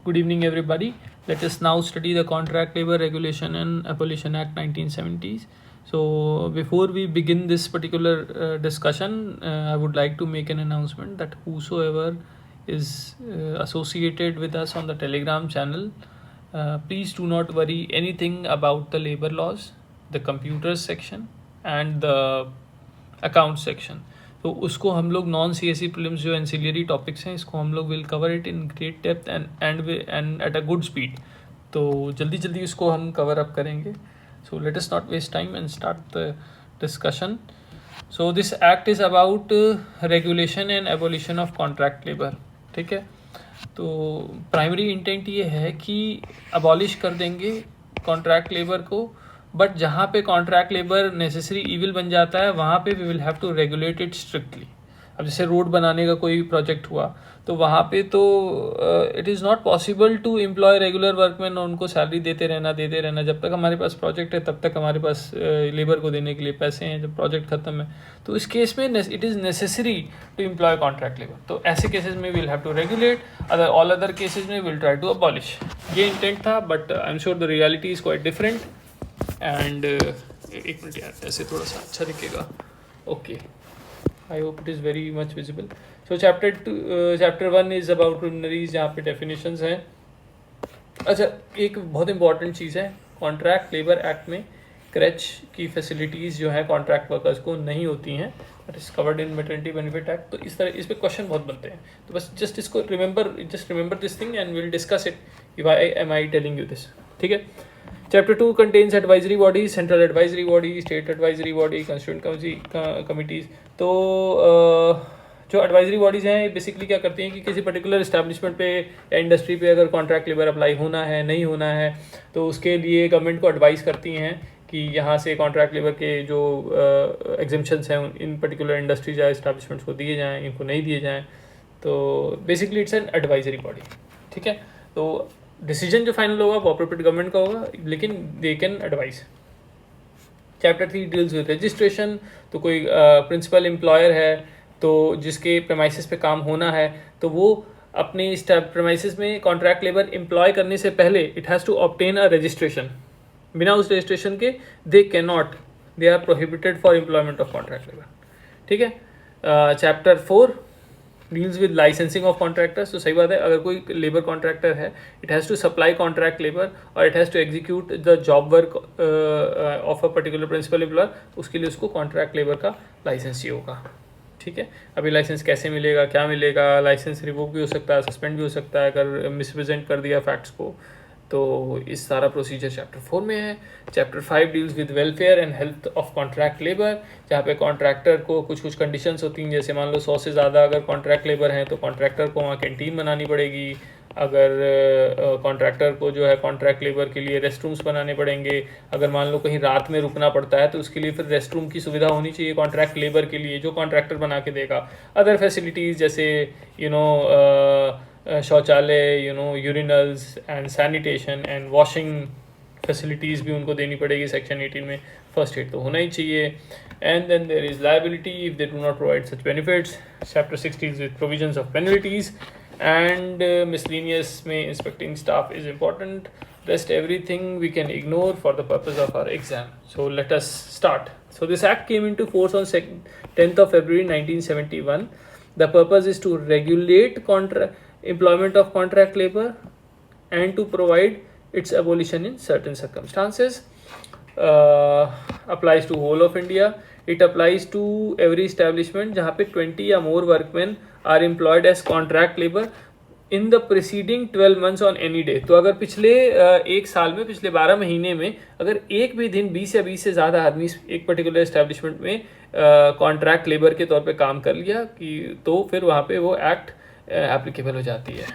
Good evening, everybody. Let us now study the Contract Labor Regulation and Abolition Act 1970s. So, before we begin this particular discussion, I would like to make an announcement that whosoever is associated with us on the Telegram channel, please do not worry anything about the labor laws, the computers section, and the account section. तो उसको हम लोग non C S C prelims जो ancillary topics हैं इसको हम लोग will cover it in great depth and at a good speed. तो जल्दी जल्दी इसको हम कवर अप करेंगे. So let us not waste time and start the discussion. So this act is about regulation and abolition of contract labour. ठीक है, तो primary intent ये है कि अबॉलिश कर देंगे कॉन्ट्रैक्ट लेबर को, बट जहाँ पे कॉन्ट्रैक्ट लेबर नेसेसरी इविल बन जाता है वहाँ पे we will have to regulate it strictly. अब जैसे रोड बनाने का कोई प्रोजेक्ट हुआ तो वहाँ पे तो it is not possible to employ regular workman और उनको सैलरी देते रहना. जब तक हमारे पास प्रोजेक्ट है तब तक हमारे पास लेबर को देने के लिए पैसे हैं. जब प्रोजेक्ट खत्म है तो इस केस में it is necessary to employ contract labour. तो ऐसे केसेस में will have to regulate. All other cases में विल ट्राई टू अबॉलिश. ये इंटेंट था, but I am sure the reality is quite different. And एक minute यार, ऐसे थोड़ा सा अच्छा दिखेगा. Okay, I hope it is very much visible. So chapter 1 is about preliminaries, जहाँ पे डेफिनेशंस हैं. अच्छा, एक बहुत इंपॉर्टेंट चीज़ है, कॉन्ट्रैक्ट लेबर एक्ट में क्रैच की फैसिलिटीज़ जो है कॉन्ट्रैक्ट वर्कर्स को नहीं होती हैं. That is covered in maternity benefit act. तो इस तरह इस पर क्वेश्चन बहुत बनते हैं. तो बस जस्ट इसको remember this thing and will discuss it. Why am I telling you this? ठीक है. Chapter 2 contains advisory bodies, central advisory body, state advisory body, constituent committees. तो जो एडवाइजरी बॉडीज़ हैं बेसिकली क्या करती हैं कि किसी पर्टिकुलर इस्टेब्लिशमेंट पे या इंडस्ट्री पे अगर कॉन्ट्रैक्ट लेबर अप्लाई होना है नहीं होना है तो उसके लिए गवर्नमेंट को एडवाइस करती हैं कि यहाँ से कॉन्ट्रैक्ट लेबर के जो एग्जेम्पशंस हैं इन पर्टिकुलर इंडस्ट्रीज या इस्टेब्लिशमेंट्स को दिए जाएँ, इनको नहीं दिए जाएँ. तो basically it's an advisory body. ठीक है, तो डिसीजन जो फाइनल होगा वो अप्रोप्रिएट गवर्नमेंट का होगा, लेकिन they can advice. Chapter 3 deals with registration. तो कोई प्रिंसिपल एम्प्लॉयर है तो जिसके प्रेमाइसिस पे काम होना है तो वो अपने प्रेमाइसिस में कॉन्ट्रैक्ट लेबर एम्प्लॉय करने से पहले it has to obtain a registration. बिना उस रजिस्ट्रेशन के they are prohibited for employment of contract labour. ठीक है. Chapter 4 deals with licensing of contractors. तो सही बात है, अगर कोई लेबर कॉन्ट्रैक्टर है it has to supply contract labour और it has to execute the job work of a particular principal employer. उसके लिए उसको कॉन्ट्रैक्ट लेबर का लाइसेंस चाहिए होगा. ठीक है. अभी लाइसेंस कैसे मिलेगा, क्या मिलेगा? लाइसेंस रिवोक भी हो सकता है, सस्पेंड भी हो सकता है अगर मिसप्रेजेंट कर दिया फैक्ट्स को. तो इस सारा प्रोसीजर चैप्टर 4 में है. Chapter 5 deals with welfare and health of contract labour, जहाँ पे कॉन्ट्रैक्टर को कुछ कंडीशंस होती हैं. जैसे मान लो 100 से ज़्यादा अगर कॉन्ट्रैक्ट लेबर हैं तो कॉन्ट्रैक्टर को वहाँ कैंटीन बनानी पड़ेगी. अगर कॉन्ट्रैक्टर को जो है कॉन्ट्रैक्ट लेबर के लिए रेस्ट रूम्स बनाने पड़ेंगे. अगर मान लो कहीं रात में रुकना पड़ता है तो उसके लिए फिर रेस्ट रूम की सुविधा होनी चाहिए कॉन्ट्रैक्ट लेबर के लिए, जो कॉन्ट्रैक्टर बना के देगा. अदर फैसिलिटीज़ जैसे शौचालय, urinals and sanitation and washing facilities भी उनको देनी पड़ेगी. सेक्शन 18 में फर्स्ट एड तो होना ही चाहिए. And then there is liability if they do not provide such benefits. Chapter 6 deals with provisions of penalties and miscellaneous में inspecting staff is important. Rest everything we can ignore for the purpose of our exam. So let us start. So this act came into force on 10th of February 1971. The purpose is to regulate employment of contract labor and to provide its abolition in certain circumstances. Applies to whole of India. It applies to every establishment जहाँ पे 20 या more workmen are employed as contract labor in the preceding 12 months on any day. तो अगर पिछले एक साल में, पिछले 12 महीने में अगर एक भी दिन 20 या 20 से ज़्यादा आदमी एक पर्टिकुलर एस्टेब्लिशमेंट में कॉन्ट्रैक्ट लेबर के तौर पे काम कर लिया कि तो फिर वहाँ पे वो एक्ट एप्लीकेबल हो जाती है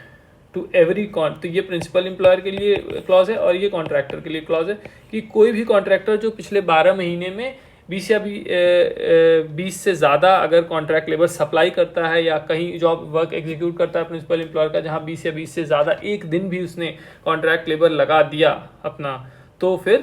टू एवरी तो ये प्रिंसिपल एम्प्लॉयर के लिए क्लॉज है और ये कॉन्ट्रैक्टर के लिए क्लॉज है कि कोई भी कॉन्ट्रैक्टर जो पिछले 12 महीने में 20 से ज़्यादा अगर कॉन्ट्रैक्ट लेबर सप्लाई करता है या कहीं जॉब वर्क एग्जीक्यूट करता है प्रिंसिपल एम्प्लॉयर का जहाँ 20 या 20 से ज़्यादा एक दिन भी उसने कॉन्ट्रैक्ट लेबर लगा दिया अपना, तो फिर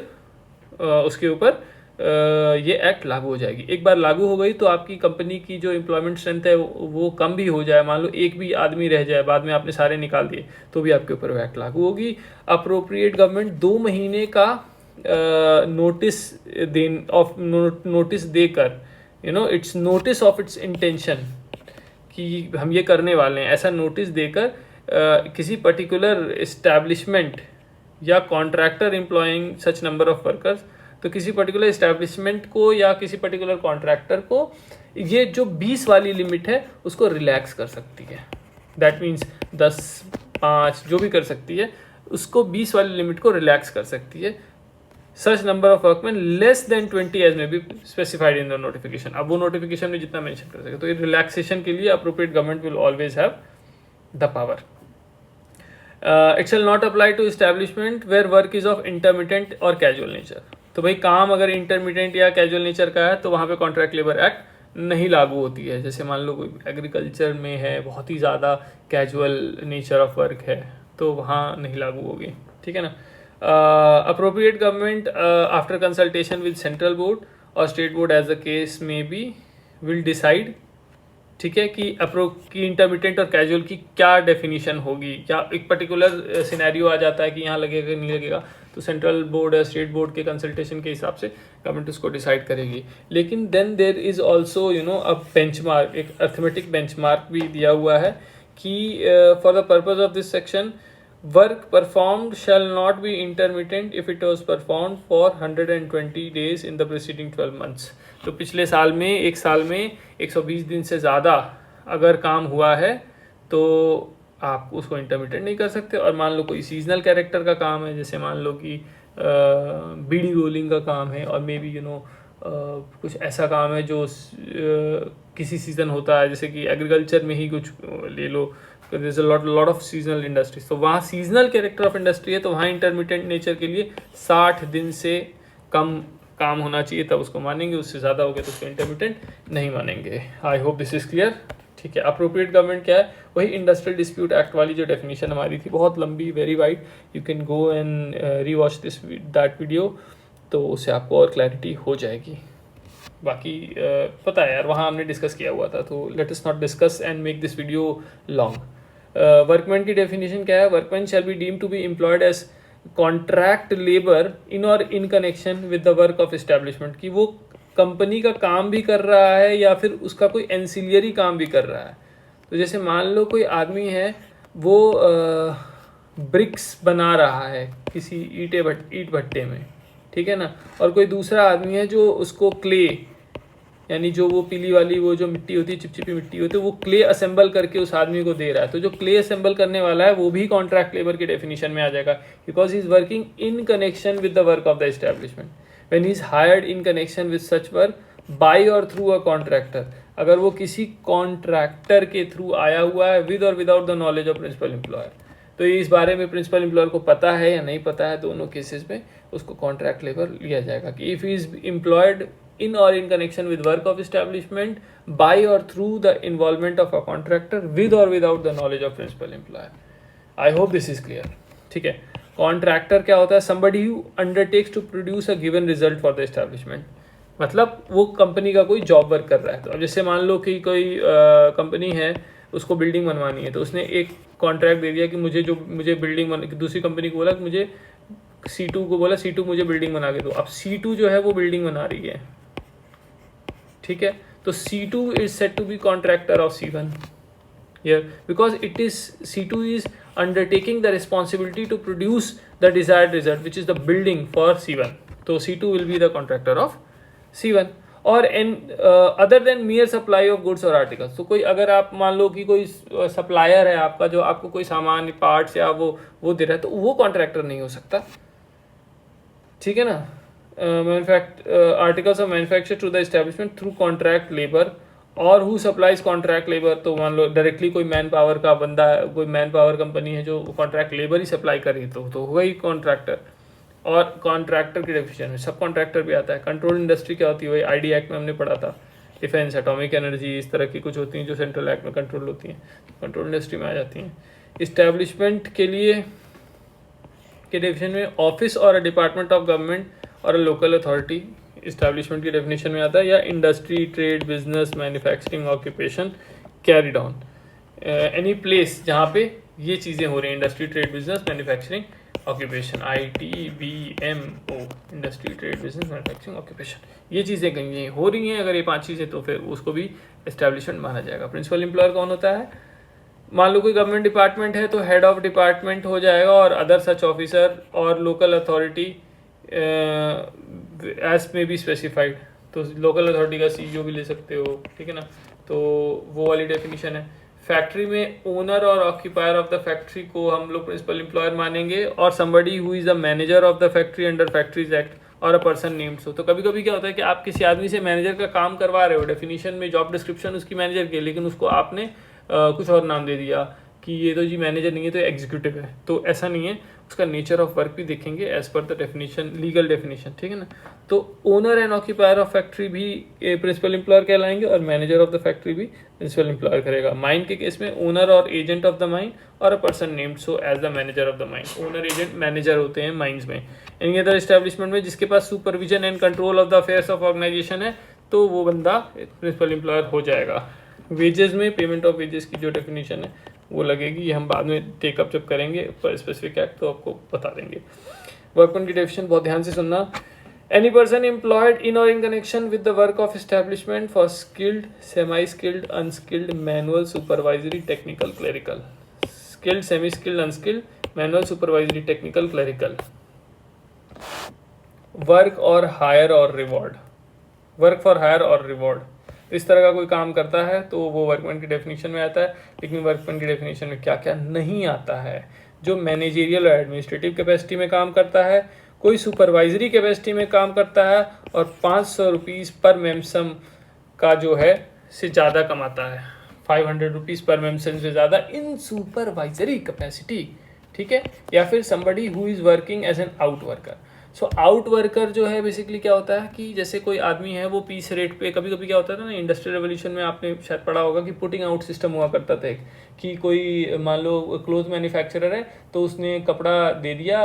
उसके ऊपर ये एक्ट लागू हो जाएगी। एक बार लागू हो गई तो आपकी कंपनी की जो एम्प्लॉयमेंट स्ट्रेंथ है वो कम भी हो जाए, मान लो एक भी आदमी रह जाए, बाद में आपने सारे निकाल दिए, तो भी आपके ऊपर वो एक्ट लागू होगी। अप्रोप्रिएट गवर्नमेंट 2 महीने का नोटिस देकर, it's notice of its intention कि हम ये करने वाले हैं, ऐसा नोटिस देकर किसी पर्टिकुलर इस्टेब्लिशमेंट या contractor employing such number of workers, तो किसी पर्टिकुलर इस्टेब्लिशमेंट को या किसी पर्टिकुलर कॉन्ट्रैक्टर को ये जो 20 वाली लिमिट है उसको रिलैक्स कर सकती है। दैट मीन्स 10, 5 जो भी कर सकती है, उसको 20 वाली लिमिट को रिलैक्स कर सकती है। Such number of workman less than 20 as may be specified in the notification. अब वो नोटिफिकेशन में जितना मेंशन कर सके, तो ये रिलैक्सेशन के लिए appropriate government will always have the power. It shall not apply to establishment where work is of intermittent और कैजुअल नेचर। तो भाई काम अगर इंटरमिटेंट या कैजुअल नेचर का है तो वहाँ पे कॉन्ट्रैक्ट लेबर एक्ट नहीं लागू होती है। जैसे मान लो कोई एग्रीकल्चर में है, बहुत ही ज़्यादा कैजुअल नेचर ऑफ वर्क है, तो वहाँ नहीं लागू होगी, ठीक है ना। Appropriate government after consultation with central board और state board as the case may be will decide, ठीक है, कि इंटरमिटेंट और कैजुअल की क्या डेफिनेशन होगी। क्या एक पर्टिकुलर सिनेरियो आ जाता है कि यहाँ लगेगा नहीं लगेगा, तो सेंट्रल बोर्ड या स्टेट बोर्ड के कंसल्टेशन के हिसाब से गवर्नमेंट उसको डिसाइड करेगी। लेकिन then there is also a benchmark, एक अर्थमेटिक बेंचमार्क भी दिया हुआ है कि for the purpose of this section work performed shall not be intermittent if it was performed for 120 days in the preceding 12 months। तो पिछले साल में, एक साल में 120 दिन से ज़्यादा अगर काम हुआ है तो आप उसको इंटरमिटेंट नहीं कर सकते। और मान लो कोई सीजनल कैरेक्टर का काम है, जैसे मान लो कि बीड़ी रोलिंग का काम है, और मे बी कुछ ऐसा काम है जो किसी सीज़न होता है, जैसे कि एग्रीकल्चर में ही कुछ ले लो, there is a lot of seasonal industries, तो वहाँ सीजनल कैरेक्टर ऑफ इंडस्ट्री है, तो वहाँ इंटरमिटेंट नेचर के लिए 60 दिन से कम काम होना चाहिए, तब उसको मानेंगे। उससे ज़्यादा हो गया तो उसको इंटरमिटेंट नहीं मानेंगे। आई होप दिस इज क्लियर, ठीक है। अप्रोप्रिएट गवर्नमेंट क्या है, वही इंडस्ट्रियल डिस्प्यूट एक्ट वाली जो डेफिनेशन हमारी थी, बहुत लंबी, very wide, you can go and rewatch that video, तो उससे आपको और क्लैरिटी हो जाएगी। बाकी पता है यार, वहाँ हमने डिस्कस किया हुआ था, तो let us not discuss and make this video long. Workman की डेफिनेशन क्या है, workman shall be deemed to be employed as contract labour in और in connection with the work of establishment, कि वो कंपनी का काम भी कर रहा है या फिर उसका कोई एंसिलियरी काम भी कर रहा है। तो जैसे मान लो कोई आदमी है, वो ब्रिक्स बना रहा है किसी ईट भट्टे में, ठीक है ना, और कोई दूसरा आदमी है जो उसको क्ले, यानी जो वो पीली वाली वो जो मिट्टी होती है, चिपचिपी मिट्टी होती है, वो क्ले असेंबल करके उस आदमी को दे रहा है। तो जो क्ले असेंबल करने वाला है वो भी कॉन्ट्रैक्ट लेबर की डेफिनेशन में आ जाएगा, because he is working in connection with the work of the establishment when he is hired in connection with such work by और थ्रू अ कॉन्ट्रैक्टर। अगर वो किसी कॉन्ट्रैक्टर के थ्रू आया हुआ है विद और without the knowledge of principal employer, तो इस बारे में प्रिंसिपल एम्प्लॉयर को पता है या नहीं पता है, दोनों केसेस में उसको कॉन्ट्रैक्ट लेबर लिया जाएगा। कि if he is employed in or in connection with work of establishment by or through the involvement of a contractor with or without the knowledge of principal employer. I hope this is clear, ठीक है। Contractor क्या होता है, somebody who undertakes to produce a given result for the establishment, मतलब वो company का कोई job work कर रहा है। तो अब जैसे मान लो कि कोई कंपनी है, उसको बिल्डिंग बनवानी है, तो उसने एक कॉन्ट्रैक्ट दे दिया कि मुझे बिल्डिंग दूसरी कंपनी को बोला कि मुझे C2 को बोला C2 मुझे बिल्डिंग बना के दो। अब C2 जो है वो बिल्डिंग बना रही है, ठीक है, तो C2 is said to be contractor of C1 here because it is C2 is undertaking the responsibility to produce the desired result which is the building for C1, so C2 will be the contractor of C1 or other than mere supply of goods or articles। तो कोई अगर आप मान लो कि कोई supplier है आपका, जो आपको कोई सामान पार्ट्स या वो दे रहा है, तो वो कॉन्ट्रैक्टर नहीं हो सकता, ठीक है ना। Articles of manufacture to the establishment through contract labour और हु सप्लाइज कॉन्ट्रैक्ट लेबर, तो मान लो डायरेक्टली कोई मैन पावर का बंदा है, कोई मैन पावर कंपनी है जो कॉन्ट्रैक्ट लेबर ही सप्लाई कर रही, तो होगा ही कॉन्ट्रैक्टर। और कॉन्ट्रैक्टर की डेफिनेशन में सब कॉन्ट्रैक्टर भी आता है। कंट्रोल इंडस्ट्री क्या होती है, वही आईडी एक्ट में हमने पढ़ा था, डिफेंस, एटॉमिक एनर्जी, इस तरह की कुछ होती हैं जो सेंट्रल एक्ट में कंट्रोल होती हैं, कंट्रोल इंडस्ट्री में आ जाती हैं। इस्टेब्लिशमेंट के लिए के डेफिनेशन में ऑफिस और अ डिपार्टमेंट ऑफ गवर्नमेंट और अ लोकल अथॉरिटी इस्टेब्लिशमेंट की डेफिनेशन में आता है, या industry, trade, business, manufacturing, occupation carried on, any place जहाँ पे ये चीज़ें हो रही हैं, industry, trade, business, manufacturing, occupation, ITBMO, industry, trade, business, manufacturing, occupation, ये चीज़ें कहीं हो रही हैं अगर ये 5 चीज़ें, तो फिर उसको भी एस्टेब्लिशमेंट माना जाएगा। प्रिंसिपल एम्प्लॉयर कौन होता है? मान लो कोई गवर्नमेंट डिपार्टमेंट है तो हेड ऑफ डिपार्टमेंट हो जाएगा, और अदर सच ऑफिसर और local authority as may be specified, तो लोकल अथॉरिटी का CEO भी ले सकते हो, ठीक है ना, तो वो वाली डेफिनेशन है। फैक्ट्री में ओनर और ऑक्यूपायर ऑफ द फैक्ट्री को हम लोग प्रिंसिपल एम्प्लॉयर मानेंगे, और somebody who is the manager of the factory under factories act, और अ पर्सन नेम्ड सो। तो कभी कभी क्या होता है कि आप किसी आदमी से मैनेजर का काम करवा रहे हो, डेफिनेशन में जॉब डिस्क्रिप्शन उसकी मैनेजर की, लेकिन उसको आपने कुछ और नाम दे दिया कि ये तो जी मैनेजर नहीं है, तो एग्जीक्यूटिव है। तो ऐसा नहीं है, उसका नेचर ऑफ वर्क भी देखेंगे as per the definition, legal definition, ठीक है ना। तो owner and occupier of factory भी प्रिंसिपल एम्प्लॉयर कहलाएंगे, और मैनेजर ऑफ द फैक्ट्री भी प्रिंसिपल एम्प्लॉयर करेगा। माइन के केस में ओनर और एजेंट ऑफ द माइन, और a person named so as the manager of the mine. Owner, agent, manager होते हैं माइंस में। एनी अदर एस्टेब्लिशमेंट में जिसके पास supervision and control of the affairs of organisation है, तो वो बंदा प्रिंसिपल एम्प्लॉयर हो जाएगा। वेजेस में पेमेंट ऑफ वेजेस की जो डेफिनेशन है वो लगेगी, ये हम बाद में टेकअप जब करेंगे पर स्पेसिफिक एक्ट तो आपको बता देंगे। वर्कमैन की डेफिनेशन बहुत ध्यान से सुनना। एनी पर्सन एम्प्लॉयड इन और in connection with the work of establishment for skilled, semi skilled, unskilled, manual, supervisory, technical, clerical. Skilled, semi skilled, unskilled, manual, supervisory, technical, clerical. Work और higher और reward, work for higher और reward, इस तरह का कोई काम करता है तो वो वर्कमैन की डेफिनेशन में आता है। लेकिन वर्कमैन की डेफिनेशन में क्या क्या नहीं आता है? जो मैनेजेरियल और एडमिनिस्ट्रेटिव कैपेसिटी में काम करता है, कोई सुपरवाइजरी कैपेसिटी में काम करता है, और 500 रुपीज़ पर मेम्सम का जो है से ज़्यादा कमाता है, 500 रुपीज़ पर मेम्सम से ज़्यादा इन सुपरवाइजरी कैपेसिटी, ठीक है। या फिर somebody who is working as an out worker. So out worker जो है बेसिकली क्या होता है कि जैसे कोई आदमी है वो पीस रेट पे, कभी कभी क्या होता था ना, इंडस्ट्रियल रेवोल्यूशन में आपने शायद पढ़ा होगा कि पुटिंग आउट सिस्टम हुआ करता था कि कोई मान लो क्लोथ मैन्युफैक्चरर है तो उसने कपड़ा दे दिया,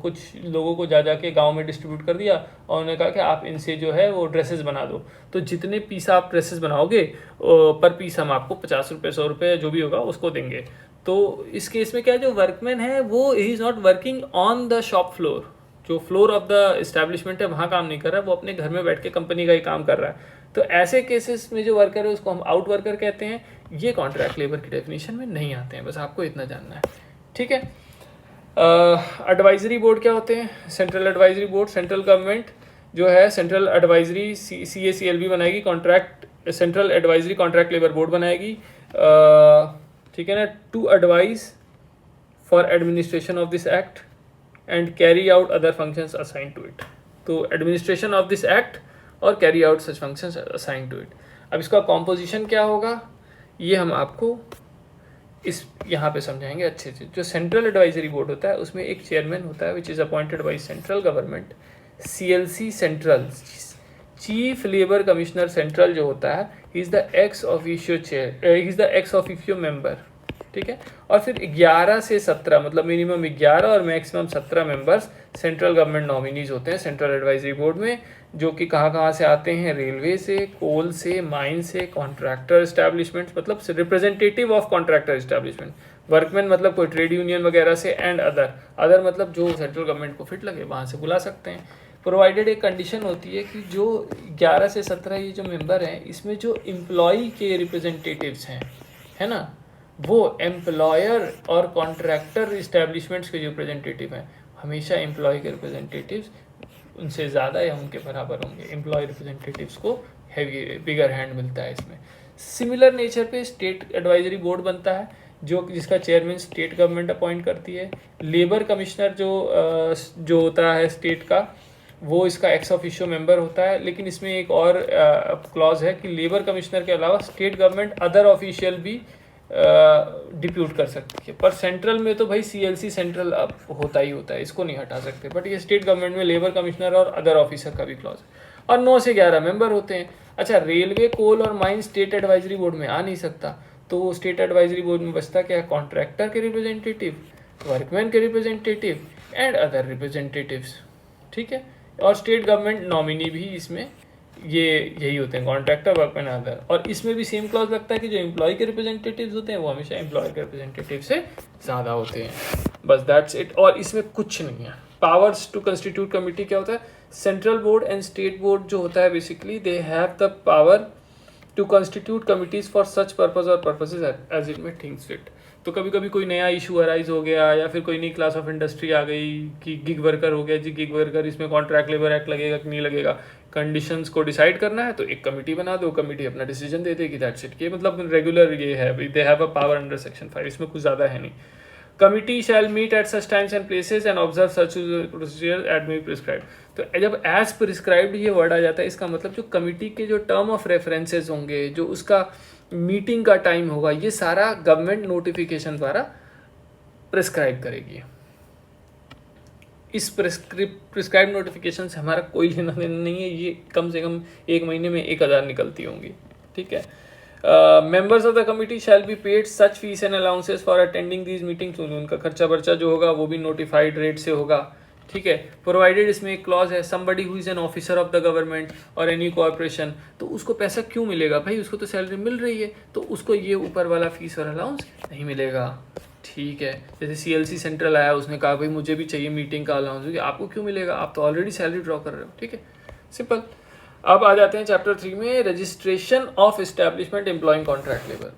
कुछ लोगों को जा जाके गांव में डिस्ट्रीब्यूट कर दिया, और उन्होंने कहा कि आप इनसे जो है वो ड्रेसेस बना दो, तो जितने पीस आप ड्रेसेस बनाओगे पर पीस हम आपको 50 रुपये, 100 रुपये जो भी होगा उसको देंगे। तो इस केस में क्या, जो वर्कमैन है वो he is not working on the shop floor, जो फ्लोर ऑफ द इस्टेब्लिशमेंट है वहाँ काम नहीं कर रहा है, वो अपने घर में बैठ के कंपनी का ही काम कर रहा है। तो ऐसे केसेस में जो वर्कर है उसको हम आउट वर्कर कहते हैं। ये कॉन्ट्रैक्ट लेबर की डेफिनेशन में नहीं आते हैं, बस आपको इतना जानना है, ठीक है। एडवाइजरी बोर्ड क्या होते हैं? Central advisory board, central government जो है सेंट्रल एडवाइजरी CACLB बनाएगी, contract central advisory contract labour board बनाएगी, ठीक है ना, to advise for administration of this act and carry out other functions assign to it. तो एडमिनिस्ट्रेशन ऑफ दिस एक्ट और carry out such functions assign to it. अब इसका composition क्या होगा ये हम आपको इस यहाँ पे समझाएंगे अच्छे से। जो सेंट्रल एडवाइजरी बोर्ड होता है उसमें एक चेयरमैन होता है which is appointed by central government. CLC central, chief labour commissioner central जो होता है, he is the ex officio chair, he is the ex officio member, ठीक है। और फिर 11 से 17 मतलब मिनिमम 11 और maximum 17 members central government nominees होते हैं सेंट्रल एडवाइजरी बोर्ड में, जो कि कहाँ से आते हैं? रेलवे से, कोल से, माइन से, कॉन्ट्रैक्टर एस्टैब्लिशमेंट्स मतलब representative of contractor establishment, workman मतलब कोई ट्रेड यूनियन वगैरह से, एंड अदर मतलब जो सेंट्रल गवर्नमेंट को फिट लगे वहाँ से बुला सकते हैं। प्रोवाइडेड एक कंडीशन होती है कि जो 11 से 17 ये जो मेंबर हैं इसमें जो एम्प्लॉई के रिप्रेजेंटेटिव्स हैं, है ना, वो एम्प्लॉयर और कॉन्ट्रैक्टर इस्टेब्लिशमेंट्स के जो रिप्रेजेंटेटिव हैं हमेशा एम्प्लॉय के रिप्रेजेंटेटिव्स उनसे ज़्यादा या उनके बराबर होंगे। एम्प्लॉय रिप्रेजेंटेटिव्स को हैवी बिगर हैंड मिलता है इसमें। सिमिलर नेचर पे स्टेट एडवाइजरी बोर्ड बनता है जो जिसका चेयरमैन स्टेट गवर्नमेंट अपॉइंट करती है। लेबर कमिश्नर जो होता है स्टेट का, वो इसका एक्स ऑफिशियो मेंबर होता है। लेकिन इसमें एक और क्लॉज है कि लेबर कमिश्नर के अलावा स्टेट गवर्नमेंट अदर ऑफिशियल भी डिप्यूट कर सकती है। पर सेंट्रल में तो भाई CLC सेंट्रल अब होता ही होता है, इसको नहीं हटा सकते। बट ये स्टेट गवर्नमेंट में लेबर कमिश्नर और अदर ऑफिसर का भी क्लॉज है। और 9 से 11 मेंबर होते हैं। अच्छा, रेलवे, कोल और माइन स्टेट एडवाइजरी बोर्ड में आ नहीं सकता, तो स्टेट एडवाइजरी बोर्ड में बचता क्या है? कॉन्ट्रैक्टर के रिप्रेजेंटेटिव, वर्कमैन के रिप्रेजेंटेटिव एंड अदर रिप्रेजेंटेटिव्स, ठीक है। और स्टेट गवर्नमेंट नॉमिनी भी इसमें ये यही होते हैं, कॉन्ट्रैक्टर, वर्कमैन, अदर। और इसमें भी सेम क्लॉज लगता है कि जो एम्प्लॉय के रिप्रेजेंटेटिव्स होते हैं वो हमेशा एम्प्लॉय के रिप्रेजेंटेटिव से ज़्यादा होते हैं। बस दैट्स इट, और इसमें कुछ नहीं है। पावर्स टू कंस्टिट्यूट कमिटी क्या होता है? Central board and state board जो होता है basically they have the power to constitute committees for such purpose और पर्पसेज एज इट में थिंग्स फिट। तो कभी कभी कोई नया इशू अराइज हो गया या फिर कोई नई क्लास ऑफ इंडस्ट्री आ गई कि गिग वर्कर हो गया जी, गिग वर्कर, इसमें कॉन्ट्रैक्ट लेबर एक्ट लगेगा कि नहीं लगेगा, कंडीशंस को डिसाइड करना है तो एक कमेटी बना दो, कमेटी अपना डिसीजन दे देगी, दैट्स इट। ये मतलब रेगुलर ये है, they have a power under section 5, इसमें कुछ ज़्यादा है नहीं। Committee shall meet at such times and places and observe such procedure at may prescribe. तो जब एज प्रिस्क्राइब्ड ये वर्ड आ जाता है, इसका मतलब जो कमिटी के जो टर्म ऑफ रेफरेंसेज होंगे, जो उसका मीटिंग का टाइम होगा, ये सारा गवर्नमेंट नोटिफिकेशन द्वारा प्रिस्क्राइब करेगी। इस प्रिस्क्राइब नोटिफिकेशन से हमारा कोई लेना देना नहीं है, ये कम से कम एक महीने में 1000 निकलती होंगी, ठीक है। Members of the committee shall be paid such fees and allowances for attending these meetings, उनका खर्चा वर्चा जो होगा वो भी नोटिफाइड रेट से होगा, ठीक है। प्रोवाइडेड, इसमें एक क्लॉज है, somebody who is an officer of the government और एनी कॉर्पोरेशन, तो उसको पैसा क्यों मिलेगा भाई, उसको तो सैलरी मिल रही है, तो उसको ये ऊपर वाला फीस और अलाउंस नहीं मिलेगा, ठीक है। जैसे CLC सेंट्रल आया, उसने कहा भाई मुझे भी चाहिए मीटिंग का अलाउंस, आपको क्यों मिलेगा, आप तो ऑलरेडी सैलरी ड्रॉ कर रहे हो, ठीक है, सिंपल। अब आ जाते हैं चैप्टर 3 में, registration of establishment employing contract labour.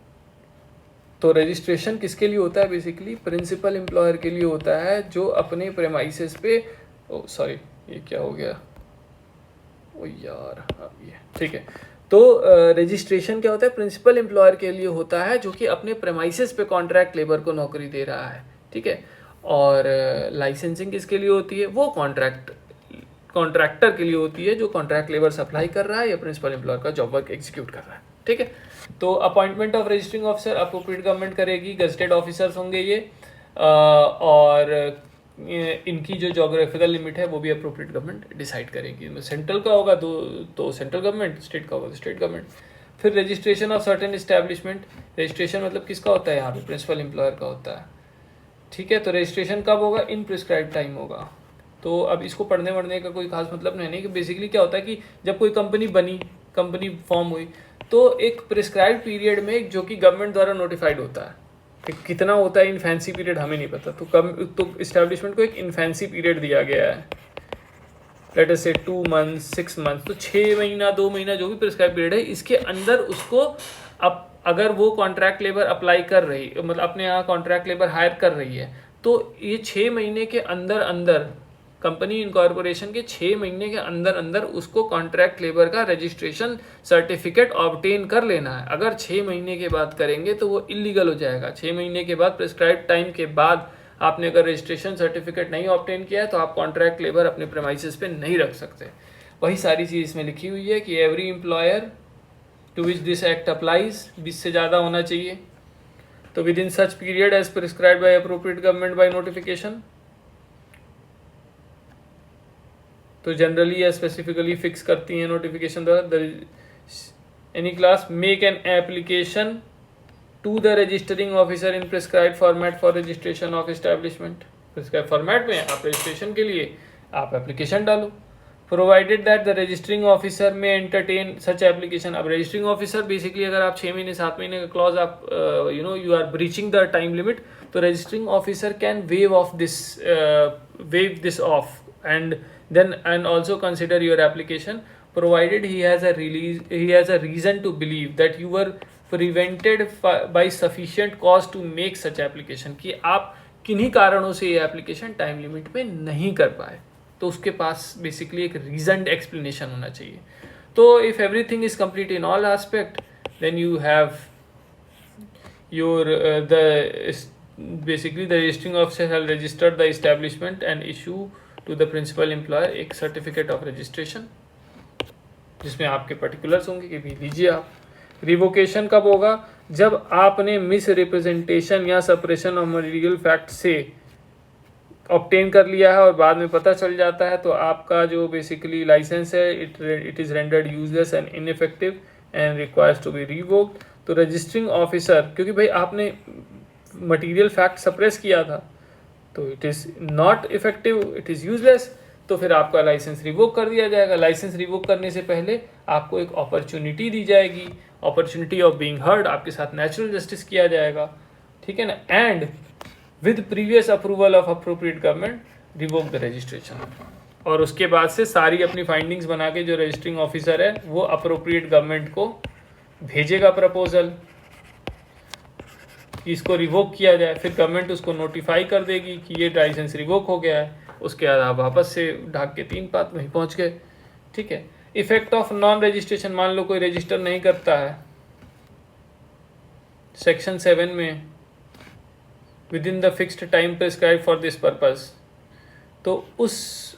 तो रजिस्ट्रेशन किसके लिए होता है? बेसिकली प्रिंसिपल एम्प्लॉयर के लिए होता है, जो अपने प्रेमाइसेस पे, सॉरी ये क्या हो गया, ओ यार, ये ठीक है। तो रजिस्ट्रेशन क्या होता है? प्रिंसिपल एम्प्लॉयर के लिए होता है, जो कि अपने प्रेमाइसेस पे कॉन्ट्रैक्ट लेबर को नौकरी दे रहा है, ठीक है। और लाइसेंसिंग किसके लिए होती है? वो कॉन्ट्रैक्टर के लिए होती है, जो कॉन्ट्रैक्ट लेबर सप्लाई कर रहा है या प्रिंसिपल एम्प्लॉयर का जॉब वर्क एग्जीक्यूट कर रहा है, ठीक है। तो appointment of registering officer appropriate government करेगी, गजेटेड ऑफिसर्स होंगे ये, और इनकी जो जोग्राफिकल लिमिट है वो भी अप्रोप्रिएट गवर्नमेंट डिसाइड करेगी। सेंट्रल का होगा तो सेंट्रल गवर्नमेंट, स्टेट का होगा तो स्टेट गवर्नमेंट। फिर registration of certain establishment, registration मतलब किसका होता है यहाँ पे? प्रिंसिपल एम्प्लॉयर का होता है, ठीक है। तो रजिस्ट्रेशन कब होगा? इन प्रिस्क्राइब टाइम होगा। तो अब इसको पढ़ने वढ़ने का कोई खास मतलब नहीं कि बेसिकली क्या होता है कि जब कोई कंपनी बनी, कंपनी फॉर्म हुई, तो एक प्रिस्क्राइब पीरियड में, जो कि गवर्नमेंट द्वारा नोटिफाइड होता है, कितना होता है इन्फेंसी पीरियड हमें नहीं पता, तो इस्टेब्लिशमेंट को एक इन्फेंसी पीरियड दिया गया है, लेट अस से 2 मंथ्स 6 मंथ्स, तो 6 महीना 2 महीना जो भी प्रिस्क्राइब पीरियड है, इसके अंदर उसको अब अगर वो कॉन्ट्रैक्ट लेबर अप्लाई कर रही, मतलब अपने यहाँ कॉन्ट्रैक्ट लेबर हायर कर रही है, तो ये 6 महीने के अंदर अंदर, कंपनी इनकॉर्पोरेशन के 6 महीने के अंदर अंदर उसको कॉन्ट्रैक्ट लेबर का रजिस्ट्रेशन सर्टिफिकेट ऑब्टेन कर लेना है। अगर 6 महीने के बाद करेंगे तो वो इलीगल हो जाएगा। 6 महीने के बाद, प्रिस्क्राइब टाइम के बाद आपने अगर रजिस्ट्रेशन सर्टिफिकेट नहीं ऑब्टेन किया है तो आप कॉन्ट्रैक्ट लेबर अपने प्रेमाइसेस पे नहीं रख सकते। वही सारी चीज़ इसमें लिखी हुई है कि every employer to which this act applies, 20 से ज़्यादा होना चाहिए, तो within such period as prescribe by appropriate government by notification, तो जनरली या स्पेसिफिकली फिक्स करती हैं नोटिफिकेशन द्वारा। Any class make an application to the registering officer in prescribe format for registration of establishment. Prescribe format में आप registration के लिए आप एप्लीकेशन डालो, provided that the registering officer में एंटरटेन सच एप्लीकेशन। अब रजिस्टरिंग ऑफिसर बेसिकली अगर आप 6 महीने 7 महीने का क्लॉज आप you are breaching the time limit, तो registering officer can waive this off and also consider your application, provided he has a reason to believe that you were prevented by sufficient cause to make such application, कि आप किन्हीं कारणों से ये application time limit में नहीं कर पाए, तो उसके पास बेसिकली एक रीजनड एक्सप्लेनेशन होना चाहिए। तो if everything is complete in all aspect, then you have your basically the registering officer shall register the establishment and issue to the principal employer एक सर्टिफिकेट ऑफ रजिस्ट्रेशन, जिसमें आपके particulars होंगे कि भी लीजिए आप। रिवोकेशन कब होगा? जब आपने मिस रिप्रेजेंटेशन या सप्रेशन ऑफ मटेरियल फैक्ट से ऑब्टेन कर लिया है और बाद में पता चल जाता है, तो आपका जो बेसिकली लाइसेंस है it is rendered useless and ineffective and requires to be revoked. तो रजिस्टरिंग ऑफिसर, क्योंकि भाई आपने मटेरियल फैक्ट सप्रेस किया था, तो it is not effective, it is useless, तो फिर आपका लाइसेंस रिवोक कर दिया जाएगा। लाइसेंस रिवोक करने से पहले आपको एक अपॉर्चुनिटी दी जाएगी, अपॉर्चुनिटी ऑफ बीइंग हर्ड, आपके साथ नेचुरल जस्टिस किया जाएगा, ठीक है ना। And with previous approval of appropriate government revoke the registration. और उसके बाद से सारी अपनी फाइंडिंग्स बना के जो रजिस्ट्रिंग ऑफिसर है वो अप्रोप्रिएट गवर्नमेंट को भेजेगा प्रपोजल कि इसको रिवोक किया जाए। फिर गवर्नमेंट उसको नोटिफाई कर देगी कि ये लाइसेंस रिवोक हो गया है। उसके बाद आप वापस से ढाक के 3 पात वहीं पहुंच गए, ठीक है। इफेक्ट ऑफ नॉन रजिस्ट्रेशन, मान लो कोई रजिस्टर नहीं करता है सेक्शन 7 में with in the fixed time prescribe for this purpose, तो उस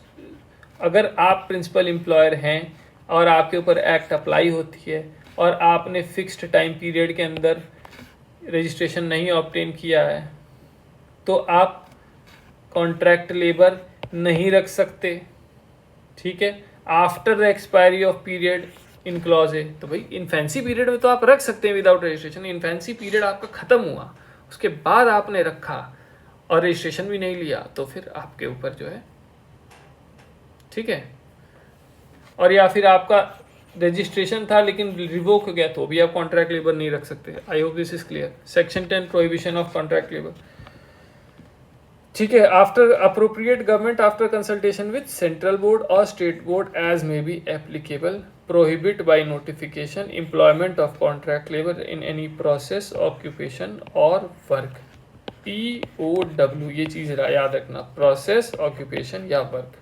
अगर आप प्रिंसिपल एम्प्लॉयर हैं और आपके ऊपर एक्ट अप्लाई होती है और आपने फिक्स्ड टाइम पीरियड के अंदर रजिस्ट्रेशन नहीं ऑब्टेन किया है तो आप कॉन्ट्रैक्ट लेबर नहीं रख सकते, ठीक है। After the expiry of period in clause A, तो भाई इन्फेंसी पीरियड में तो आप रख सकते हैं विदाउट रजिस्ट्रेशन। इन्फेंसी पीरियड आपका ख़त्म हुआ, उसके बाद आपने रखा और रजिस्ट्रेशन भी नहीं लिया तो फिर आपके ऊपर जो है, ठीक है। और या फिर आपका रजिस्ट्रेशन था लेकिन रिवोक हो गया तो भी आप कॉन्ट्रैक्ट लेबर नहीं रख सकते। I hope this is clear. Section 10 prohibition of contract labour, ठीक है। After appropriate government after consultation with central board और state board as may be applicable prohibit by notification employment of contract labour in any process occupation और work. POW, ये चीज़ याद रखना, process occupation या work,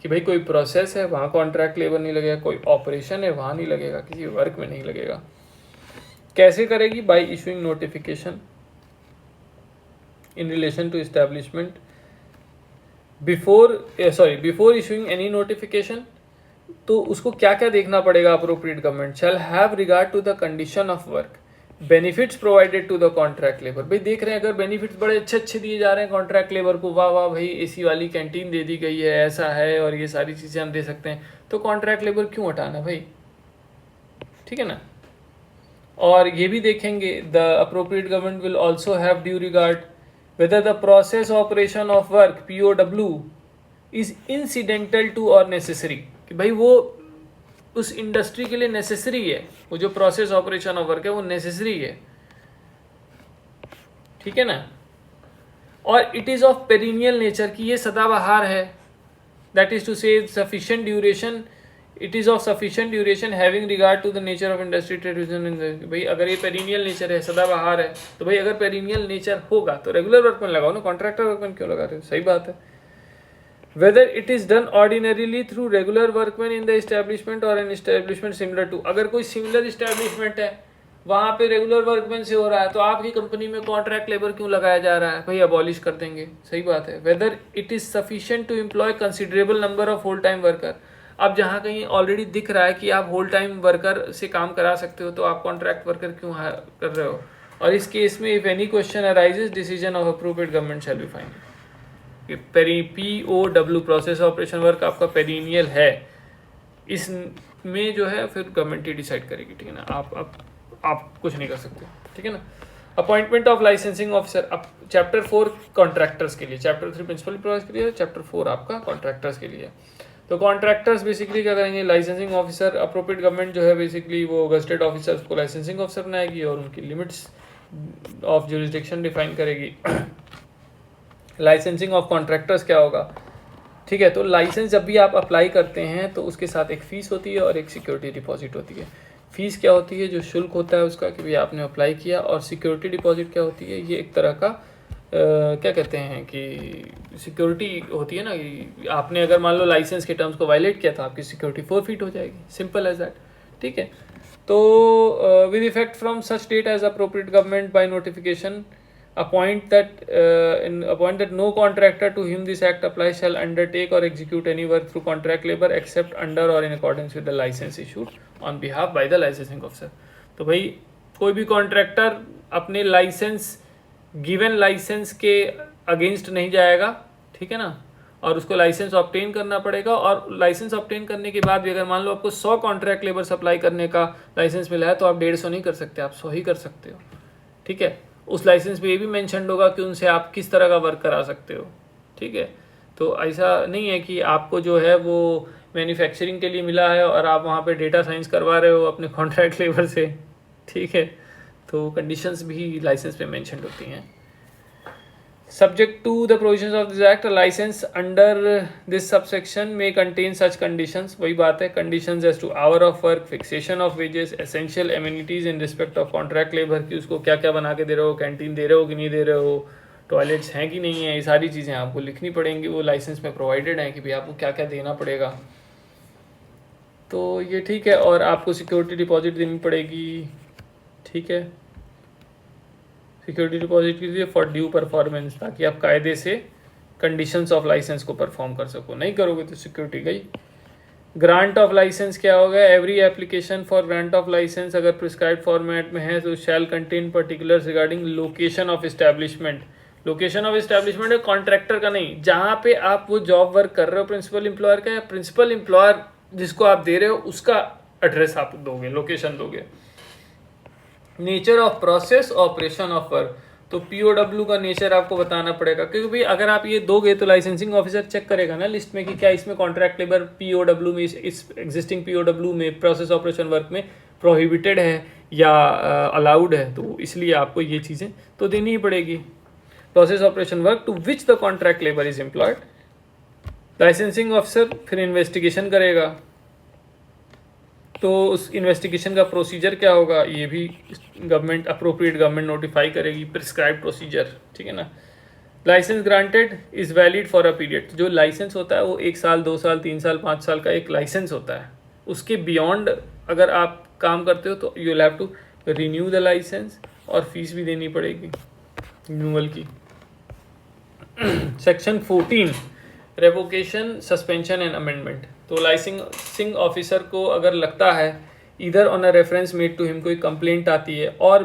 कि भाई कोई प्रोसेस है वहाँ कॉन्ट्रैक्ट लेबर नहीं लगेगा, कोई ऑपरेशन है वहाँ नहीं लगेगा, किसी वर्क में नहीं लगेगा। कैसे करेगी? By issuing notification in relation to establishment before issuing any notification. तो उसको क्या क्या देखना पड़ेगा? Appropriate government shall have regard to the condition of work, benefits provided to the contract labour. भाई देख रहे हैं अगर बेनिफिट्स बड़े अच्छे अच्छे दिए जा रहे हैं कॉन्ट्रैक्ट लेबर को, वाह वाह भाई AC वाली कैंटीन दे दी गई है, ऐसा है और ये सारी चीज़ें हम दे सकते हैं, तो कॉन्ट्रैक्ट लेबर क्यों हटाना भाई, ठीक है ना। और ये भी देखेंगे the appropriate government will also have due regard whether the process operation of work POW is incidental to or necessary, कि भाई वो उस इंडस्ट्री के लिए नेसेसरी है, वो जो प्रोसेस ऑपरेशन ऑफ वर्क है वो नेसेसरी है, ठीक है ना। और it is of perennial nature, की ये सदाबहार है, that is to say sufficient duration, it is of sufficient duration having regard to the nature of industry tradition. भाई अगर ये पेरिनियल नेचर है, सदाबहार है, तो भाई अगर पेरिनियल नेचर होगा तो रेगुलर वर्कमैन लगाओ ना, कॉन्ट्रैक्टर वर्कमैन क्यों लगा रहे हो? सही बात है। Whether it is done ordinarily through regular workman in the establishment और एन एस्टेब्लिशमेंट सिमिलर टू, अगर कोई सिमिलर एस्टेब्लिशमेंट है वहाँ पे रेगुलर वर्कमैन से हो रहा है तो आपकी कंपनी में कॉन्ट्रैक्ट लेबर क्यों लगाया जा रहा है? भाई अबॉलिश कर देंगे, सही बात है। Whether it is sufficient to employ considerable number of whole time worker, अब जहाँ कहीं ऑलरेडी दिख रहा है कि आप होल टाइम वर्कर से काम करा सकते हो तो आप कॉन्ट्रैक्ट वर्कर क्यों कर रहे हो? और इस केस में if any question arises decision of appropriate government shall be find. POW process operation work आपका पेरिनियल है, इसमें जो है फिर गवर्नमेंट ही डिसाइड करेगी, ठीक है ना। आप कुछ नहीं कर सकते, ठीक है ना। अपॉइंटमेंट ऑफ लाइसेंसिंग ऑफिसर, अब चैप्टर 4 कॉन्ट्रैक्टर्स के लिए, चैप्टर 3 प्रिंसिपल एम्प्लॉयज के लिए, चैप्टर 4 आपका कॉन्ट्रैक्टर्स के लिए। तो कॉन्ट्रैक्टर्स बेसिकली क्या करेंगे? लाइसेंसिंग ऑफिसर, अप्रोप्रिएट गवर्नमेंट जो है बेसिकली वो गस्टेड ऑफिसर्स को लाइसेंसिंग ऑफिसर बनाएगी और उनकी लिमिट्स ऑफ ज्यूरिसडिक्शन डिफाइन करेगी। लाइसेंसिंग ऑफ कॉन्ट्रैक्टर्स क्या होगा? ठीक है, तो लाइसेंस जब भी आप अप्लाई करते हैं तो उसके साथ एक फ़ीस होती है और एक सिक्योरिटी डिपॉजिट होती है। फ़ीस क्या होती है? जो शुल्क होता है उसका, कि भाई आपने अप्लाई किया, और सिक्योरिटी डिपॉजिट क्या होती है? ये एक तरह का क्या कहते हैं कि सिक्योरिटी होती है ना, कि आपने अगर मान लो लाइसेंस के टर्म्स को वायलेट किया तो आपकी सिक्योरिटी फॉरफिट हो जाएगी, सिंपल एज दैट, ठीक है। तो with effect from such date as appropriate government by notification appoint that no contractor to whom this act applies shall undertake or execute any work through contract labor except under or in accordance with the license issued on behalf by the licensing officer। तो भाई कोई भी contractor अपने licence, given licence के against नहीं जाएगा, ठीक है ना, और उसको लाइसेंस ऑब्टेन करना पड़ेगा। और लाइसेंस ऑब्टेन करने के बाद भी अगर मान लो आपको 100 कॉन्ट्रैक्ट लेबर सप्लाई करने का लाइसेंस मिला है तो आप 150 नहीं कर सकते, आप 100 ही कर सकते हो, ठीक है। उस लाइसेंस पे ये भी मेंशन होगा कि उनसे आप किस तरह का वर्क करा सकते हो, ठीक है। तो ऐसा नहीं है कि आपको जो है वो मैन्युफैक्चरिंग के लिए मिला है और आप वहाँ पे डेटा साइंस करवा रहे हो अपने कॉन्ट्रैक्ट लेबर से, ठीक है। तो कंडीशंस भी लाइसेंस पे मेंशन होती हैं। Subject to the provisions of this act, a license under this subsection may contain such conditions. वही बात है, conditions as to hour of work, fixation of wages, essential amenities in respect of contract labor कि उसको क्या क्या बना के दे रहे हो, कैंटीन दे रहे हो कि नहीं दे रहे हो, टॉयलेट्स हैं कि नहीं है, ये सारी चीज़ें आपको लिखनी पड़ेंगी। वो लाइसेंस में प्रोवाइडेड है कि भाई आपको क्या क्या देना पड़ेगा। तो ये ठीक है। और आपको सिक्योरिटी डिपॉजिट देनी पड़ेगी, ठीक है। सिक्योरिटी डिपॉजिट के लिए फॉर ड्यू परफॉर्मेंस, ताकि आप कायदे से कंडीशंस ऑफ लाइसेंस को परफॉर्म कर सको, नहीं करोगे तो सिक्योरिटी गई। ग्रांट ऑफ लाइसेंस क्या होगा? Every application for grant of licence अगर प्रिस्क्राइब फॉर्मेट में है तो shall contain particulars regarding location of establishment. Location of establishment है कॉन्ट्रैक्टर का नहीं, जहाँ पे आप वो जॉब वर्क कर रहे हो प्रिंसिपल एम्प्लॉयर का, या प्रिंसिपल एम्प्लॉयर जिसको आप दे रहे हो उसका एड्रेस आप दोगे, लोकेशन दोगे। Nature of process operation of work, तो पीओडब्ल्यू का नेचर आपको बताना पड़ेगा, क्योंकि भाई अगर आप ये दोगे तो लाइसेंसिंग ऑफिसर चेक करेगा ना लिस्ट में कि क्या इसमें कॉन्ट्रैक्ट लेबर पीओडब्ल्यू में, इस एग्जिस्टिंग पीओडब्ल्यू में प्रोसेस ऑपरेशन वर्क में प्रोहिबिटेड है या अलाउड है। तो इसलिए आपको ये चीज़ें तो देनी ही पड़ेगी। Process operation work to which the contract labour is employed. Licensing officer फिर इन्वेस्टिगेशन करेगा, तो उस इन्वेस्टिगेशन का प्रोसीजर क्या होगा ये भी गवर्नमेंट, अप्रोप्रिएट गवर्नमेंट नोटिफाई करेगी, प्रिस्क्राइब प्रोसीजर, ठीक है ना। License granted is valid for a period, जो लाइसेंस होता है वो 1 साल 2 साल 3 साल 5 साल का एक लाइसेंस होता है। उसके बियॉन्ड अगर आप काम करते हो तो you will have to renew the license, और फीस भी देनी पड़ेगी रिन्यूअल की। Section 14 revocation, suspension and amendment. तो लाइसेंसिंग ऑफिसर को अगर लगता है इधर on a reference made to him कोई कंप्लेंट आती है और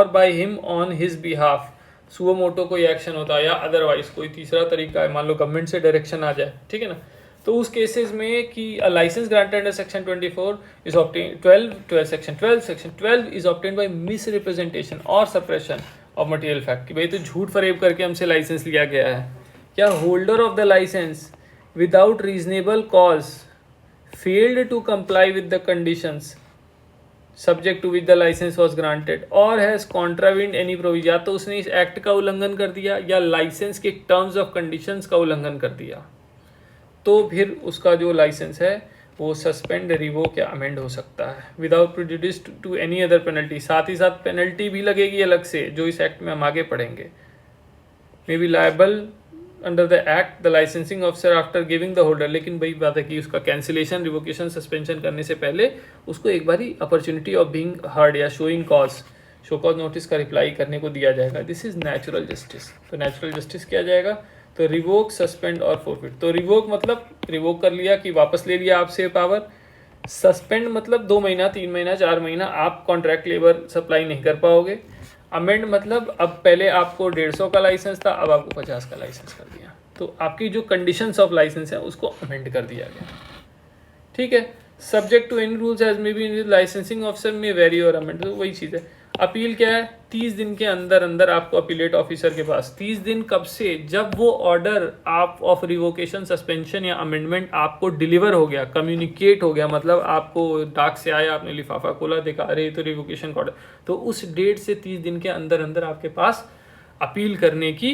by him on his behalf suo motu कोई एक्शन होता है, या अदरवाइज कोई तीसरा तरीका है, मान लो गवर्नमेंट से डायरेक्शन आ जाए, ठीक है ना। तो उस केसेस में कि license granted under section 24 is obtain 12 section 12 is obtain by misrepresentation और सप्रेशन ऑफ मटेरियल फैक्ट, कि भाई तो झूठ फरेब करके हमसे लाइसेंस लिया गया है, या holder of the license without reasonable cause failed to comply with the conditions subject to which the license was granted or has contravened any provision, या तो उसने इस एक्ट का उल्लंघन कर दिया या लाइसेंस के टर्म्स ऑफ कंडीशंस का उल्लंघन कर दिया, तो फिर उसका जो लाइसेंस है वो सस्पेंड, रिवोक या अमेंड हो सकता है without prejudice to any other penalty. साथ ही साथ पेनल्टी भी लगेगी अलग से, जो इस एक्ट में हम आगे पढ़ेंगे। May be liable under the act the licensing officer after giving the holder, लेकिन भाई बात है कि उसका कैंसिलेशन, रिवोकेशन, सस्पेंशन करने से पहले उसको एक बारी अपॉर्चुनिटी ऑफ बीइंग हर्ड या showing cause, show cause notice का रिप्लाई करने को दिया जाएगा। This is natural justice. तो नेचुरल जस्टिस किया जाएगा। तो रिवोक, सस्पेंड और फोरफिट। तो रिवोक मतलब रिवोक कर लिया कि वापस ले लिया आपसे पावर। सस्पेंड मतलब 2 महीना 3 महीना 4 महीना आप कॉन्ट्रैक्ट लेबर सप्लाई नहीं कर पाओगे। अमेंड मतलब अब पहले आपको 150 का लाइसेंस था, अब आपको 50 का लाइसेंस कर दिया, तो आपकी जो कंडीशंस ऑफ लाइसेंस है उसको अमेंड कर दिया गया, ठीक है। Subject to any rules as may be licensing officer में वेरी और अमेंड, तो वही चीज़ है। अपील क्या है? 30 दिन के अंदर अंदर आपको अपीलेट ऑफिसर के पास, 30 दिन कब से? जब वो ऑर्डर आप ऑफ रिवोकेशन, सस्पेंशन या अमेंडमेंट आपको डिलीवर हो गया, कम्युनिकेट हो गया, मतलब आपको डाक से आया, आपने लिफाफा खोला, दिखा रहे तो रिवोकेशन का ऑर्डर, तो उस डेट से 30 दिन के अंदर अंदर आपके पास अपील करने की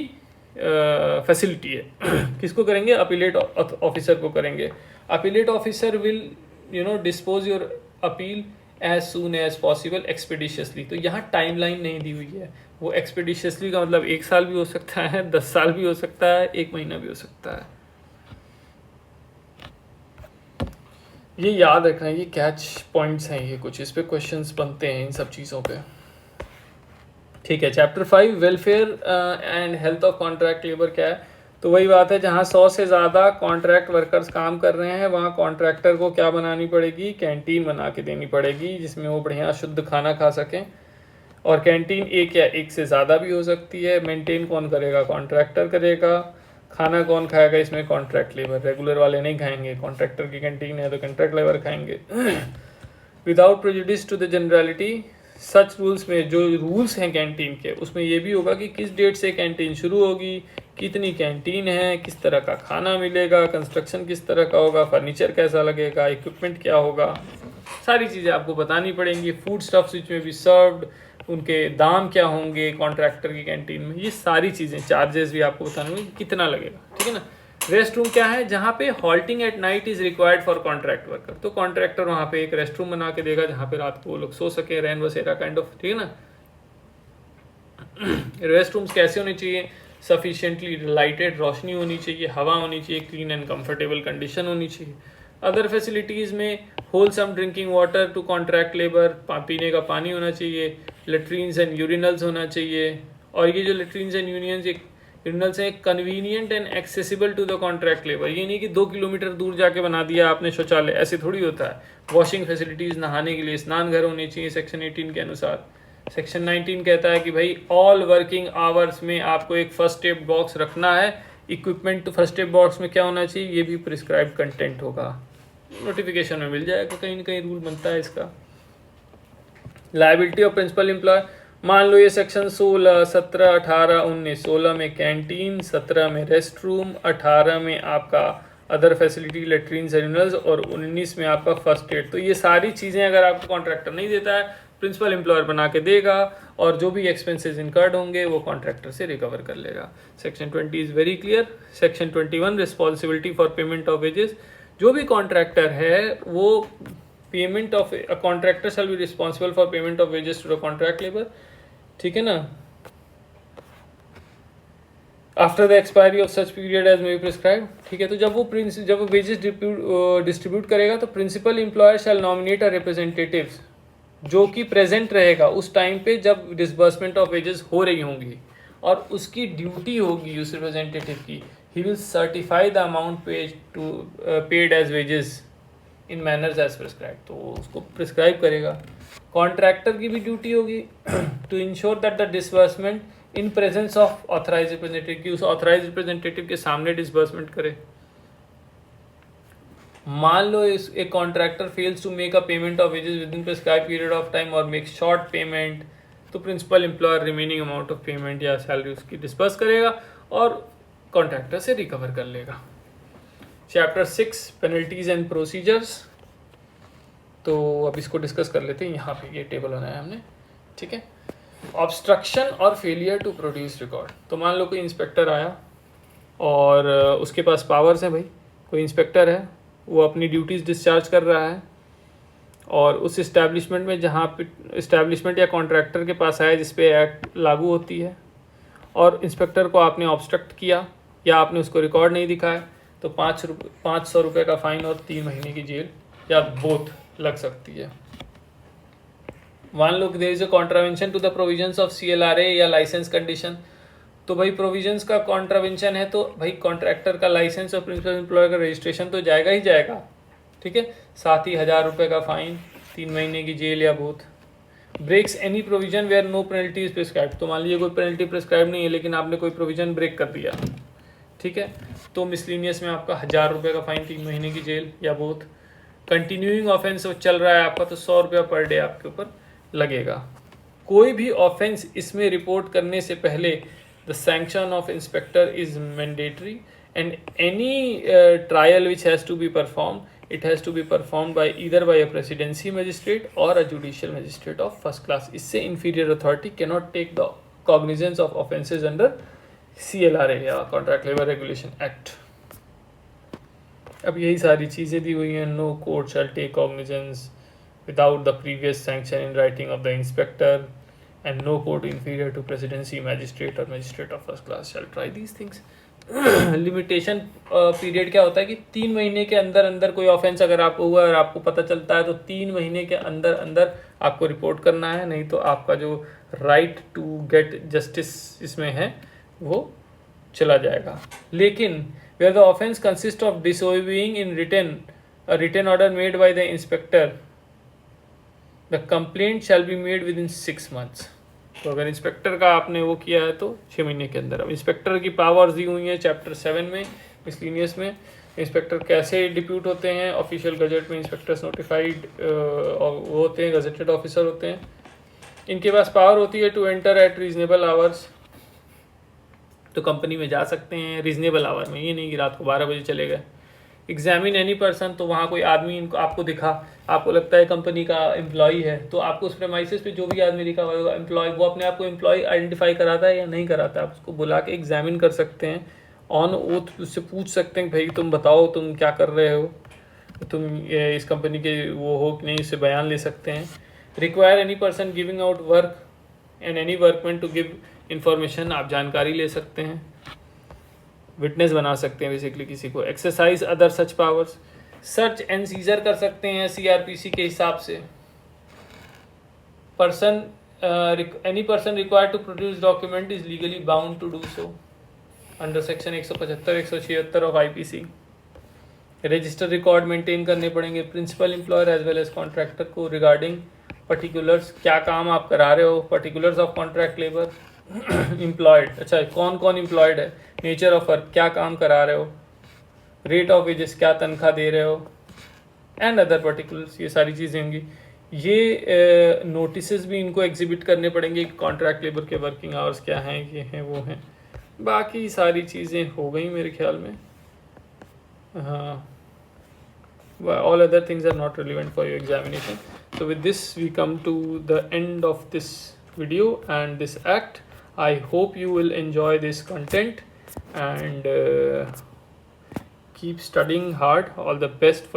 फैसिलिटी है। किसको करेंगे? अपीलेट ऑफिसर को करेंगे। Appellate officer will dispose your appeal as soon as possible expeditiously. तो यहाँ टाइमलाइन नहीं दी हुई है। वो एक्सपेडिशियसली का मतलब 1 साल भी हो सकता है, 10 साल भी हो सकता है, 1 महीना भी हो सकता है। ये याद रखना, ये कैच पॉइंट्स हैं, ये कुछ इस पे क्वेश्चंस बनते हैं इन सब चीज़ों पे, ठीक है। Chapter 5 welfare and health of contract labour क्या है? तो वही बात है, जहाँ 100 से ज़्यादा कॉन्ट्रैक्ट वर्कर्स काम कर रहे हैं वहाँ कॉन्ट्रैक्टर को क्या बनानी पड़ेगी? कैंटीन बना के देनी पड़ेगी, जिसमें वो बढ़िया शुद्ध खाना खा सकें। और कैंटीन एक या एक से ज़्यादा भी हो सकती है। मेंटेन कौन करेगा? कॉन्ट्रैक्टर करेगा। खाना कौन खाएगा? इसमें कॉन्ट्रैक्ट लेबर, रेगुलर वाले नहीं खाएंगे। कॉन्ट्रैक्टर की कैंटीन है तो कॉन्ट्रैक्ट लेबर खाएंगे। Without prejudice to the generality, such rules में जो रूल्स हैं कैंटीन के, उसमें ये भी होगा कि किस डेट से कैंटीन शुरू होगी, कितनी कैंटीन है, किस तरह का खाना मिलेगा, कंस्ट्रक्शन किस तरह का होगा, फर्नीचर कैसा लगेगा, इक्विपमेंट क्या होगा, सारी चीज़ें आपको बतानी पड़ेंगी। फूड स्टफ्स विच में बी सर्व्ड, उनके दाम क्या होंगे कॉन्ट्रैक्टर की कैंटीन में, ये सारी चीज़ें, चार्जेस भी आपको बताने होंगे कितना लगेगा, ठीक है ना। रेस्ट रूम क्या है, जहाँ पे halting at night is required for contract worker, तो कॉन्ट्रैक्टर वहाँ पे एक रेस्ट रूम बना के देगा जहाँ पे रात को वो लोग सो सके, रैन बसेरा काइंड ऑफ, ठीक है ना। रेस्ट रूम्स कैसे होने चाहिए, सफिशिएंटली लाइटेड, रोशनी होनी चाहिए, हवा होनी चाहिए, क्लीन एंड कंफर्टेबल कंडीशन होनी चाहिए। अदर फैसिलिटीज़ में wholesome drinking water to contract labour, पीने का पानी होना चाहिए, लेट्रीन्स एंड यूरिनल्स होना चाहिए, और ये जो लेट्रीन्स एंड यूरिनल्स हैं convenient and accessible to the contract labour, ये नहीं कि 2 किलोमीटर दूर जाके बना दिया आपने शौचालय, ऐसे थोड़ी होता है। वॉशिंग फैसिलिटीज़, नहाने के लिए स्नान घर होने चाहिए सेक्शन 18 के अनुसार। सेक्शन 19 कहता है कि भाई ऑल वर्किंग आवर्स में आपको एक फर्स्ट एड बॉक्स रखना है। इक्विपमेंट फर्स्ट एड बॉक्स में क्या होना चाहिए, ये भी प्रिस्क्राइब कंटेंट होगा, नोटिफिकेशन में मिल जाएगा, कहीं ना कहीं रूल बनता है इसका। लायबिलिटी ऑफ प्रिंसिपल एम्प्लॉय, मान लो ये सेक्शन 16, 17, 18, 19, 16 में कैंटीन, 17 में रेस्ट रूम, 18 में आपका अदर फैसिलिटी लेट्रीन यूरिनल्स, और 19 में आपका फर्स्ट एड। तो ये सारी चीज़ें अगर आपको कॉन्ट्रैक्टर नहीं देता है, प्रिंसिपल एम्प्लॉयर बना के देगा, और जो भी एक्सपेंसेस इनकर्ड होंगे वो कॉन्ट्रैक्टर से रिकवर कर लेगा। Section 20 is very clear. Section 21 responsibility for payment of wages, जो भी कॉन्ट्रैक्टर है वो payment of contractor shall be responsible for payment of wages to the contract labour, ठीक है ना। After the expiry of such period as may be prescribe, ठीक है। तो जब वो वेजेस डिस्ट्रीब्यूट करेगा तो principal employer shall nominate a representative जो कि प्रेजेंट रहेगा उस टाइम पे जब डिसबर्समेंट ऑफ वेजेस हो रही होंगी, और उसकी ड्यूटी होगी उस रिप्रेजेंटेटिव की, he will certify the amount paid as wages in manners as prescribe, तो उसको प्रिस्क्राइब करेगा। कॉन्ट्रैक्टर की भी ड्यूटी होगी to ensure that the disbursement in presence of authorise representative, की उस ऑथराइज रिप्रेजेंटेटिव के सामने डिसबर्समेंट करे। मान लो एक contractor fails to make a payment of wages within prescribe period of time और मेक शॉर्ट पेमेंट, तो principal employer remaining amount of payment या सैलरी उसकी डिस्पर्स करेगा और कॉन्ट्रैक्टर से रिकवर कर लेगा। चैप्टर 6 पेनल्टीज एंड प्रोसीजर्स, तो अब इसको डिस्कस कर लेते हैं। यहाँ पे ये टेबल बनाया हमने, ठीक है। ऑब्स्ट्रक्शन और फेलियर टू प्रोड्यूस रिकॉर्ड, तो मान लो कोई इंस्पेक्टर आया और उसके पास पावर्स हैं, भाई कोई इंस्पेक्टर है, वो अपनी ड्यूटीज़ डिस्चार्ज कर रहा है, और उस इस्टेब्लिशमेंट में जहाँ पे इस्टेब्लिशमेंट या कॉन्ट्रैक्टर के पास आया जिस पे एक्ट लागू होती है, और इंस्पेक्टर को आपने ऑब्स्ट्रक्ट किया या आपने उसको रिकॉर्ड नहीं दिखाया, तो 500 रुपये का फाइन और 3 महीने की जेल या बोथ लग सकती है। मान लो there is a contravention to the provisions of CLRA या लाइसेंस कंडीशन, तो भाई प्रोविजंस का कॉन्ट्रावेंशन है तो भाई कॉन्ट्रैक्टर का लाइसेंस और प्रिंसिपल एम्प्लॉयर का रजिस्ट्रेशन तो जाएगा ही जाएगा, ठीक है। साथ ही 1000 रुपये का फाइन, 3 महीने की जेल या both. Breaks any provision where no penalty is prescribe, तो मान लीजिए कोई पेनल्टी प्रिस्क्राइब नहीं है लेकिन आपने कोई प्रोविजन ब्रेक कर दिया, ठीक है, तो मिसलिनियस में आपका 1000 रुपये का फाइन, 3 महीने की जेल या बोथ। कंटिन्यूइंग ऑफेंस चल रहा है आपका तो 100 रुपया पर डे आपके ऊपर लगेगा। कोई भी ऑफेंस इसमें रिपोर्ट करने से पहले the sanction of inspector is mandatory, and any trial which has to be perform, it has to be performed by either by a presidency magistrate or a judicial magistrate of first class. इससे inferior authority cannot take the cognizance of offences under CLRA या Contract Labour Regulation Act. अब यही सारी चीज़ें दी हुई हैं। No court shall take cognizance without the previous sanction in writing of the inspector, and no court inferior to presidency magistrate or magistrate of first class shall try these things. Limitation period क्या होता है कि 3 महीने के अंदर अंदर कोई offence अगर आपको हुआ और आपको पता चलता है तो 3 महीने के अंदर अंदर आपको रिपोर्ट करना है, नहीं तो आपका जो राइट टू गेट जस्टिस इसमें है वो चला जाएगा। लेकिन where the offence consist of disobeying in written order made by the inspector, the complaint shall be made within 6 months। तो अगर इंस्पेक्टर का आपने वो किया है तो 6 महीने के अंदर। अब इंस्पेक्टर की पावर्स दी हुई हैं चैप्टर 7 में मिसलिनियस में। इंस्पेक्टर कैसे डिप्यूट होते हैं, ऑफिशियल गजट में इंस्पेक्टर्स नोटिफाइड वो होते हैं, गजेटेड ऑफिसर होते हैं। इनके पास पावर होती है to enter at reasonable hours, तो कंपनी में जा सकते हैं रीजनेबल आवर में, ये नहीं कि रात को 12 बजे चले गए। एग्जामिन एनी पर्सन, तो वहाँ कोई आदमी इनको आपको दिखा, आपको लगता है कंपनी का एम्प्लॉय है, तो आपको उस प्रेमाइसिस पे जो भी आदमी लिखा हुआ होगा एम्प्लॉय, वो अपने आप को एम्प्लॉय आइडेंटिफाई कराता है या नहीं कराता है, आप उसको बुला के एग्जामिन कर सकते हैं ऑन ओथ, उससे पूछ सकते हैं भाई तुम बताओ तुम क्या कर रहे हो, तुम इस कंपनी के वो हो कि नहीं, इससे बयान ले सकते हैं। Require any person giving out work and any workman to give information, आप जानकारी ले सकते हैं, विटनेस बना सकते हैं बेसिकली किसी को। Exercise other such powers, search and seizure कर सकते हैं सीआरपीसी के हिसाब से। Person any person required to produce document is legally bound to do so under section 175 176 of IPC. Register record maintain करने पड़ेंगे principal employer as well as contractor को regarding particulars, क्या काम आप करा रहे हो, particulars of contract labour, employed, अच्छा कौन कौन एम्प्लॉयड है, नेचर ऑफ वर्क, क्या काम करा रहे हो, रेट ऑफ वेजेस, क्या तनख्वाह दे रहे हो, एंड अदर पर्टिकुलर्स, ये सारी चीज़ें होंगी। ये नोटिस भी इनको एग्जिबिट करने पड़ेंगे, कॉन्ट्रैक्ट लेबर के वर्किंग आवर्स क्या हैं, ये हैं वो हैं, बाकी सारी चीज़ें हो गई मेरे ख्याल में। हाँ, all other things are not relevant for your examination. So with this we come to the end of this video and this act. I hope you will enjoy this content and keep studying hard. All the best for